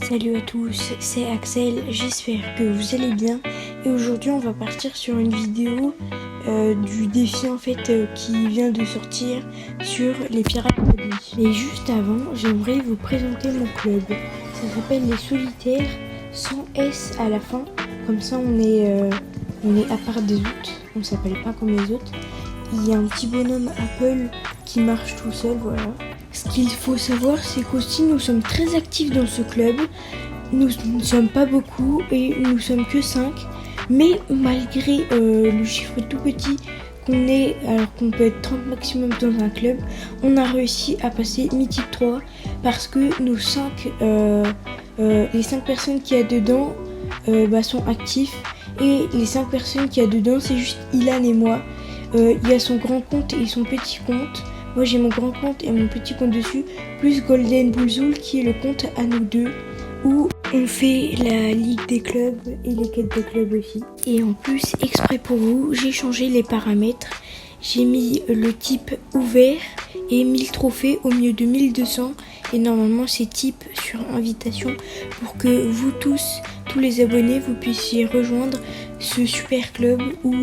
Salut à tous, c'est Axel, j'espère que vous allez bien et aujourd'hui on va partir sur une vidéo du défi qui vient de sortir sur les pirates de nuit. Et juste avant, j'aimerais vous présenter mon club. Ça s'appelle les Solitaires, sans S à la fin, comme ça on est à part des autres, on s'appelle pas comme les autres. Il y a un petit bonhomme Apple qui marche tout seul, voilà. Ce qu'il faut savoir, c'est qu'aussi nous sommes très actifs dans ce club. Nous ne sommes pas beaucoup et nous sommes que 5. Mais malgré le chiffre tout petit qu'on est, alors qu'on peut être 30 maximum dans un club, on a réussi à passer Mythique 3 parce que nous les 5 personnes qu'il y a dedans sont actifs. Et les 5 personnes qu'il y a dedans, c'est juste Ilan et moi. Il y a son grand compte et son petit compte. Moi j'ai mon grand compte et mon petit compte dessus, plus Golden Bullzool qui est le compte à nous deux, où on fait la ligue des clubs et les quêtes des clubs aussi. Et en plus, exprès pour vous, j'ai changé les paramètres. J'ai mis le type ouvert et 1000 trophées au milieu de 1200. Et normalement c'est type sur invitation pour que vous tous les abonnés, vous puissiez rejoindre ce super club où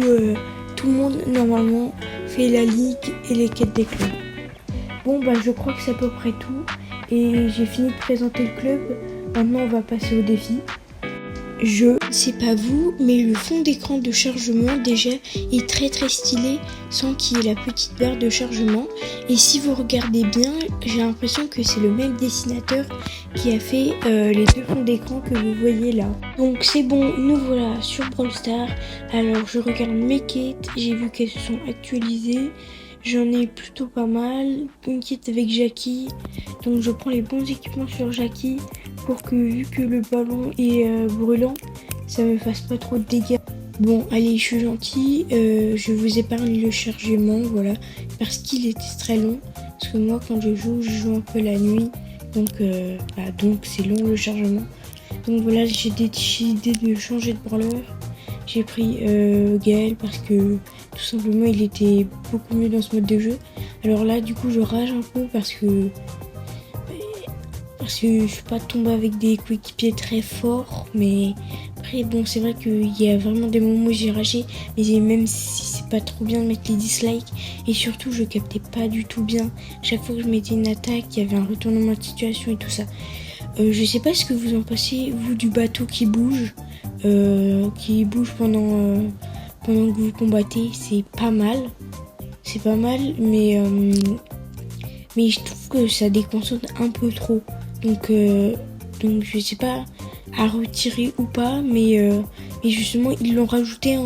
tout le monde normalement fait la ligue et les quêtes des clubs. Bon je crois que c'est à peu près tout et j'ai fini de présenter le club. Maintenant on va passer au défi. Je sais pas vous, mais le fond d'écran de chargement déjà est très stylé sans qu'il y ait la petite barre de chargement. Et si vous regardez bien, j'ai l'impression que c'est le même dessinateur qui a fait les deux fonds d'écran que vous voyez là. Donc c'est bon, nous voilà sur Brawl Stars. Alors je regarde mes quêtes, j'ai vu qu'elles se sont actualisées. J'en ai plutôt pas mal. Une quête avec Jackie. Donc je prends les bons équipements sur Jackie pour que, vu que le ballon est brûlant, ça me fasse pas trop de dégâts. Bon, allez, je suis gentil. Je vous épargne le chargement, voilà. Parce qu'il était très long. Parce que moi, quand je joue un peu la nuit. Donc c'est long le chargement. Donc voilà, j'ai décidé de changer de brawler. J'ai pris Gaël parce que tout simplement il était beaucoup mieux dans ce mode de jeu. Alors là du coup je rage un peu parce que je suis pas tombée avec des coéquipiers très forts. Mais après bon, c'est vrai qu'il y a vraiment des moments où j'ai ragé. Mais même si c'est pas trop bien de mettre les dislikes. Et surtout je captais pas du tout bien. Chaque fois que je mettais une attaque, il y avait un retournement de situation et tout ça. Je sais pas ce que vous en pensez, vous, du bateau qui bouge pendant que vous combattez. C'est pas mal, mais je trouve que ça déconcentre un peu trop. Donc je sais pas à retirer ou pas, mais justement ils l'ont rajouté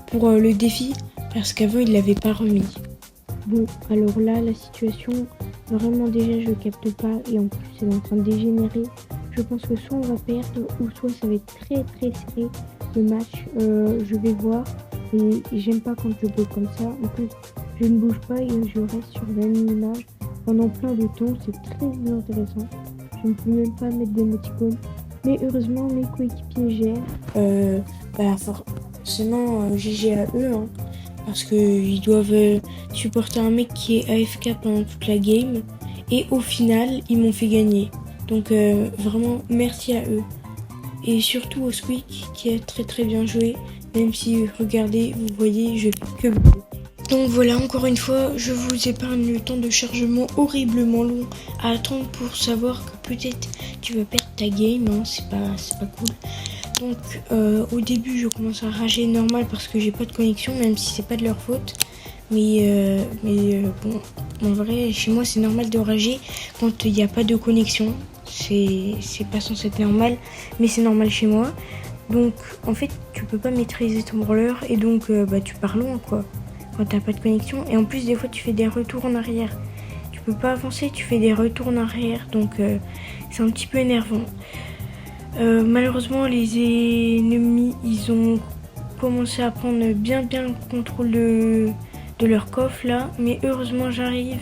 pour le défi parce qu'avant ils l'avaient pas remis. Bon, alors là la situation, vraiment déjà je capte pas et en plus c'est en train de dégénérer. Je pense que soit on va perdre ou soit ça va être très serré le match. Je vais voir et j'aime pas quand je bouge comme ça. En plus je ne bouge pas et je reste sur la même image pendant plein de temps. C'est très intéressant. Je ne peux même pas mettre d'émoticônes. Mais heureusement mes coéquipiers gèrent. Forcément GG à eux hein, parce qu'ils doivent supporter un mec qui est AFK pendant toute la game. Et au final ils m'ont fait gagner. Donc vraiment merci à eux. Et surtout au Squeak qui a très bien joué. Même si regardez, vous voyez, je fais que vous. Donc voilà, encore une fois, je vous épargne le temps de chargement horriblement long à attendre pour savoir que peut-être tu vas perdre ta game, hein, c'est pas cool. Donc au début je commence à rager normal parce que j'ai pas de connexion, même si c'est pas de leur faute. Mais bon, en vrai, chez moi c'est normal de rager quand il n'y a pas de connexion. C'est pas censé être normal, mais c'est normal chez moi. Donc en fait tu peux pas maîtriser ton brawler et donc tu pars loin quoi quand t'as pas de connexion. Et en plus des fois tu fais des retours en arrière, tu peux pas avancer, tu fais des retours en arrière, donc c'est un petit peu énervant. Malheureusement les ennemis ils ont commencé à prendre bien le contrôle de leur coffre là, mais heureusement j'arrive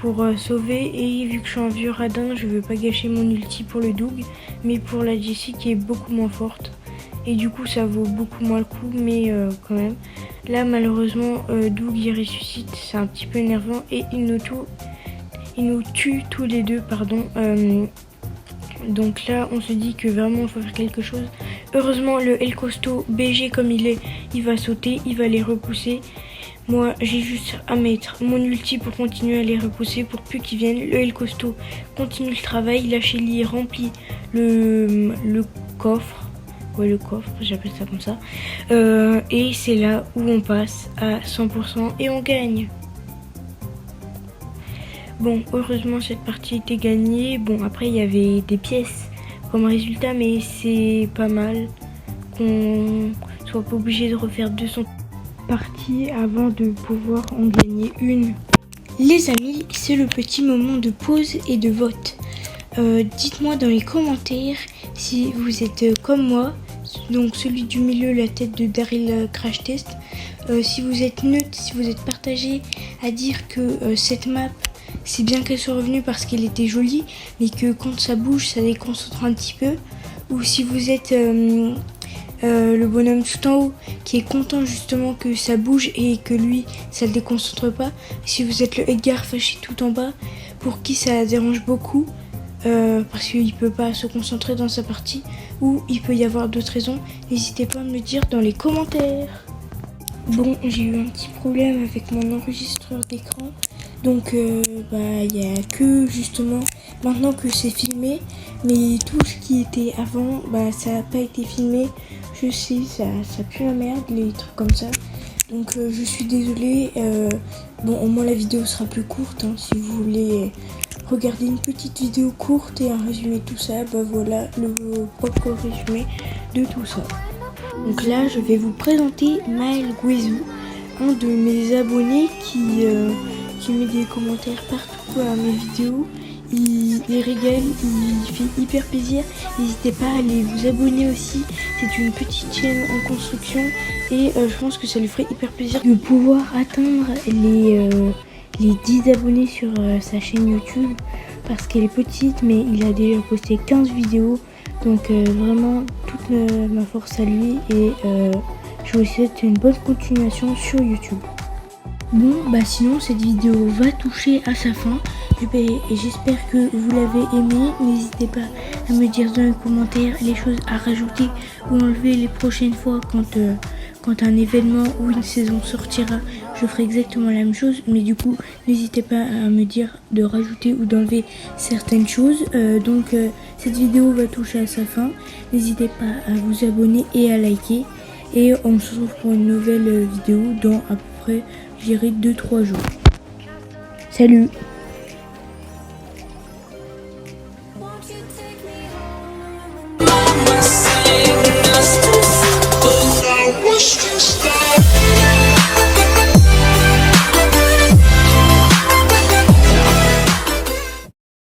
pour sauver. Et vu que je suis un vieux radin, je veux pas gâcher mon ulti pour le Doug, mais pour la Jessie qui est beaucoup moins forte. Et du coup ça vaut beaucoup moins le coup, mais quand même. Là malheureusement Doug il ressuscite, c'est un petit peu énervant et il nous tue tous les deux, pardon. Donc là, on se dit que vraiment, il faut faire quelque chose. Heureusement, le El Costo BG comme il est, il va sauter, il va les repousser. Moi, j'ai juste à mettre mon ulti pour continuer à les repousser pour plus qu'ils viennent. Le El Costo continue le travail. La Shelly remplit le coffre. Ouais, le coffre, j'appelle ça comme ça. Et c'est là où on passe à 100% et on gagne. Bon, heureusement, cette partie était gagnée. Bon, après, il y avait des pièces comme résultat, mais c'est pas mal qu'on soit pas obligé de refaire 200 parties avant de pouvoir en gagner une. Les amis, c'est le petit moment de pause et de vote. Dites-moi dans les commentaires si vous êtes comme moi, donc celui du milieu, la tête de Daryl Crash Test. Si vous êtes neutre, si vous êtes partagé à dire que cette map, c'est bien qu'elle soit revenue parce qu'elle était jolie, mais que quand ça bouge, ça déconcentre un petit peu. Ou si vous êtes le bonhomme tout en haut qui est content justement que ça bouge et que lui, ça le déconcentre pas. Si vous êtes le Edgar fâché tout en bas, pour qui ça dérange beaucoup, parce qu'il peut pas se concentrer dans sa partie, ou il peut y avoir d'autres raisons, n'hésitez pas à me le dire dans les commentaires. Bon, j'ai eu un petit problème avec mon enregistreur d'écran. Donc il n'y a que justement maintenant que c'est filmé, mais tout ce qui était avant, ça n'a pas été filmé. Je sais, ça pue la merde, les trucs comme ça. Donc je suis désolée. Bon, au moins la vidéo sera plus courte. Hein, si vous voulez regarder une petite vidéo courte et un résumé de tout ça, voilà le propre résumé de tout ça. Donc là, je vais vous présenter Maël Guézou, un de mes abonnés qui met des commentaires partout à mes vidéos. Il les régale, il fait hyper plaisir. N'hésitez pas à aller vous abonner aussi. C'est une petite chaîne en construction et je pense que ça lui ferait hyper plaisir de pouvoir atteindre les 10 abonnés sur sa chaîne YouTube parce qu'elle est petite, mais il a déjà posté 15 vidéos. Donc vraiment toute ma force à lui et je vous souhaite une bonne continuation sur YouTube. Bon, sinon cette vidéo va toucher à sa fin et j'espère que vous l'avez aimé. N'hésitez pas à me dire dans les commentaires les choses à rajouter ou enlever les prochaines fois quand un événement ou une saison sortira. Je ferai exactement la même chose, mais du coup n'hésitez pas à me dire de rajouter ou d'enlever certaines choses. Donc cette vidéo va toucher à sa fin. N'hésitez pas à vous abonner et à liker. Et on se retrouve pour une nouvelle vidéo dans à peu près, je dirais, 2-3 jours. Salut!